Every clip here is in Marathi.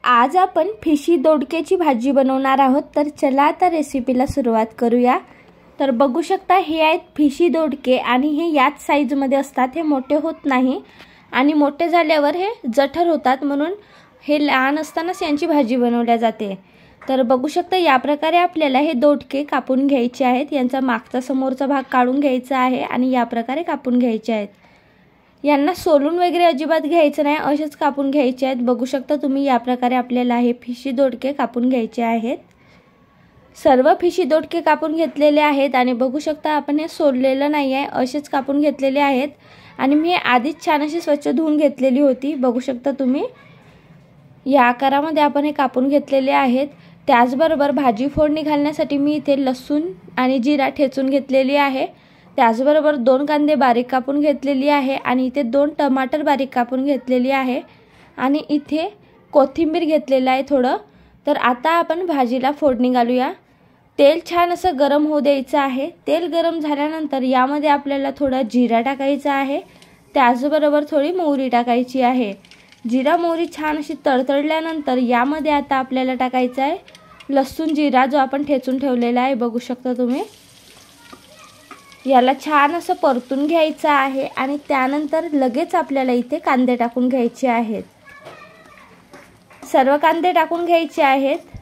आज आपण फिशी दोडक्याची भाजी बनवणार आहोत। तर चला आता रेसिपीला सुरुवात करूया। तर बघू शकता हे आहेत फिशी दोडके आणि हे याच साइज मध्ये असतात, हे मोठे होत नाही आणि मोठे झाल्यावर हे जठर होतात, म्हणून हे लहान असतानाच यांची भाजी बनवल्या जाते। तर बघू शकता या प्रकारे आपल्याला हे दोडके कापून घ्यायचे आहेत। यांचा मागचा समोरचा भाग काढून घ्यायचा आहे आणि या प्रकारे कापून घ्यायचे आहेत। यांना सोलून वगैरे अजिबात घ्यायचं नाही, असेच कापून घ्यायचे आहेत। बघू शकता तुम्ही या प्रकारे आपल्याला हे फिशी दोडके कापून घ्यायचे आहेत। सर्व फिशी दोडके कापून घेतलेले आहेत आणि बघू शकता आपण हे सोललेलं नाही आहे, असेच कापून घेतलेले आहेत आणि मी आधीच छान अशी स्वच्छ धुवून घेतलेली होती। बघू शकता तुम्ही या आकारामध्ये आपण हे कापून घेतलेले आहेत। त्याचबरोबर भाजी फोडणी घालण्यासाठी मी इथे लसूण आणि जिरा ठेचून घेतलेली आहे। त्याचबरोबर 2 कांदे बारीक कापून घेतलेली आहे आणि इथे 2 टमाटर बारीक कापून घेतलेली आहे आणि इथे कोथिंबीर घेतलेला आहे थोडं। तर आता आपण भाजीला फोडणी घालूया। तेल छान असं गरम होऊ द्यायचं आहे। तेल गरम झाल्यानंतर यामध्ये आपल्याला थोडा जिरा टाकायचा आहे, त्याचबरोबर थोडी मोहरी टाकायची आहे। जिरा मोहरी छान अशी तडतडल्यानंतर यामध्ये आता आपल्याला टाकायचा आहे लसूण जिरा जो आपण ठेचून ठेवलेला आहे। बघू शकता तुम्ही याला छान असं परतून घ्यायचं आहे आणि त्यानंतर लगेच आपल्याला इथे कांदे टाकून घ्यायचे आहेत। सर्व कांदे टाकून घ्यायचे आहेत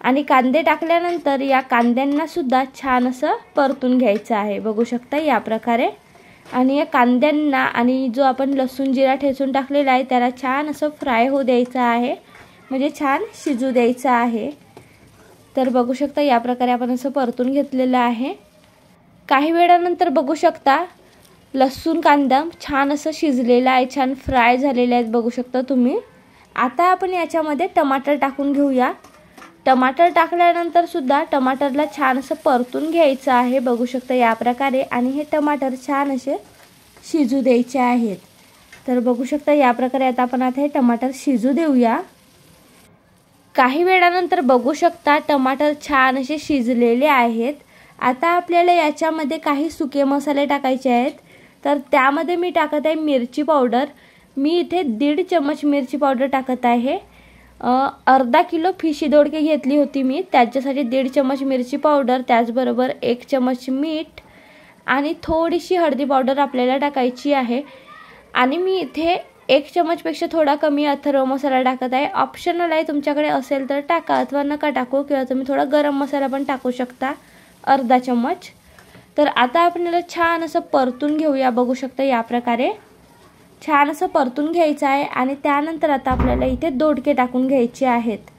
आणि कांदे टाकल्यानंतर या कांद्यांना सुद्धा छान असं परतून घ्यायचं आहे। बघू शकता या प्रकारे आणि या कांद्यांना आणि जो आपण लसूण जिरा ठेचून टाकलेला आहे त्याला छान असं फ्राय होऊ द्यायचं आहे, म्हणजे छान शिजू द्यायचं आहे। तर बघू शकता या प्रकारे आपण असं परतून घेतलेलं आहे। काही वेळानंतर बघू शकता लसूण कांदा छान असं शिजलेला आहे, छान फ्राय झालेले आहेत बघू शकता तुम्ही। आता आपण याच्यामध्ये टमाटर टाकून घेऊया। टमाटर टाकल्यानंतर सुद्धा टमाटरला छान असं परतून घ्यायचं आहे। बघू शकता या प्रकारे आणि हे टमाटर छान असे शिजू द्यायचे आहेत। तर बघू शकता या प्रकारे आता हे टमाटर शिजू देऊया। काही वेळानंतर बघू शकता टमाटर छान असे शिजलेले आहेत। आता आपल्याला याच्यामध्ये काही सुके मसाले टाकायचे आहेत। तर त्यामध्ये मी टाकत आहे मिरची पावडर। मी इथे 1.5 चमच मिरची पावडर टाकत आहे। अर्धा किलो फिशी दोडके घेतली होती मी, त्याच्यासाठी 1.5 चमच मिरची पावडर, त्याचबरोबर 1 चमच मीठ आणि थोडीशी हळदी पावडर आपल्याला टाकायची आहे। आणि मी इथे 1 चमचपेक्षा थोडा कमी अथर्व मसाला टाकत आहे। ऑप्शनल आहे, तुमच्याकडे असेल तर टाका अथवा नका टाकू, किंवा तुम्ही थोडा गरम मसाला पण टाकू शकता अर्धा चमच। तर आता आपल्याला छान असं परतून घेऊया। बघू शकता या प्रकारे छान असं परतून घ्यायचं आहे आणि त्यानंतर आता आपल्याला इथे दोडके टाकून घ्यायचे आहेत।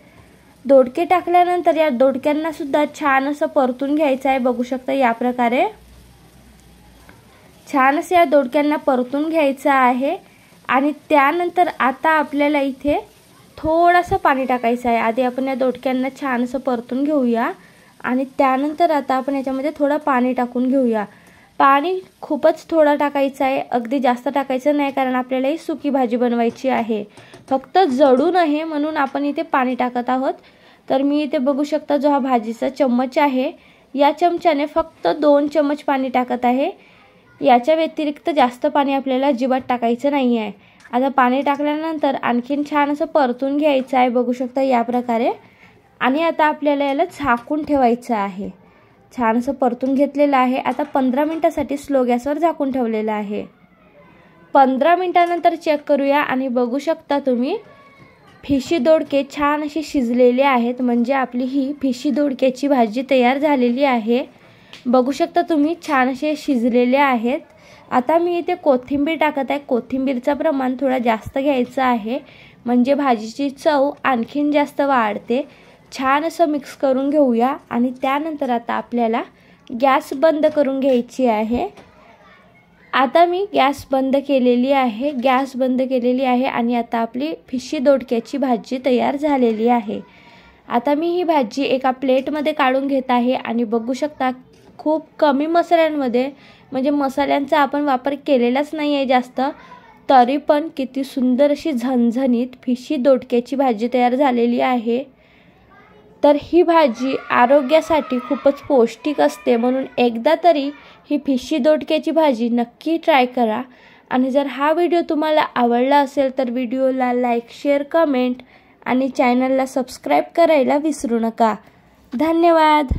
दोडके टाकल्यानंतर या दोडक्यांना सुद्धा छान असं परतून घ्यायचं आहे। बघू शकता या प्रकारे छान असं या दोडक्यांना परतून घ्यायचं आहे आणि त्यानंतर आता आपल्याला इथे थोडंसं पाणी टाकायचं आहे। आधी आपण या दोडक्यांना छान असं परतून घेऊया आणि त्यानंतर आता आपण याच्यामध्ये थोडं पाणी टाकून घेऊया। पाणी खूपच थोडं टाकायचं आहे, अगदी जास्त टाकायचं नाही, कारण आपल्याला ही सुकी भाजी बनवायची आहे, फक्त जळू नये म्हणून आपण इथे पाणी टाकत आहोत। तर मी इथे बघू शकता जो हा भाजीचा चम्मच आहे या चमच्याने फक्त 2 चमच पाणी टाकत आहे। याच्या व्यतिरिक्त जास्त पाणी आपल्याला अजिबात टाकायचं नाही आहे। आता पाणी टाकल्यानंतर आणखीन छान असं परतून घ्यायचं आहे। बघू शकता या प्रकारे आणि आता आपल्याला याला झाकून ठेवायचं आहे। छान असं परतून घेतलेलं आहे। आता 15 मिनिटांसाठी स्लो गॅसवर झाकून ठेवलेलं आहे। 15 मिनिटांनंतर चेक करूया आणि बघू शकता तुम्ही फिशी दोडके छान अशी शिजलेले आहेत, म्हणजे आपली ही फिशी दोडक्याची भाजी तयार झालेली आहे। बघू शकता तुम्ही छान असे शिजलेले आहेत। आता मी इथे कोथिंबीर टाकत आहे। कोथिंबीरचं प्रमाण थोडा जास्त घ्यायचं आहे, म्हणजे भाजीची चव आणखीन जास्त वाढते। छान असं मिक्स करून घेऊया आणि त्यानंतर आता आपल्याला गॅस बंद करून घ्यायची आहे। आता मी गॅस बंद केलेली आहे आणि आता आपली फिशी दोडक्याची भाजी तयार झालेली आहे। आता मी ही भाजी एका प्लेटमध्ये काढून घेत आहे आणि बघू शकता खूप कमी मसाल्यांमध्ये, म्हणजे मसाल्यांचा आपण वापर केलेलाच नाही आहे जास्त, तरी पण किती सुंदर अशी झणझणीत फिशी दोडक्याची भाजी तयार झालेली आहे। तर ही भाजी आरोग्यासाठी खूपच पौष्टिक असते, म्हणून एकदा तरी ही फिशी दोडक्याची भाजी नक्की ट्राय करा। आणि जर हा व्हिडिओ तुम्हाला आवडला असेल तर व्हिडिओला लाईक, शेअर, कमेंट आणि चॅनलला सबस्क्राईब करायला विसरू नका. धन्यवाद.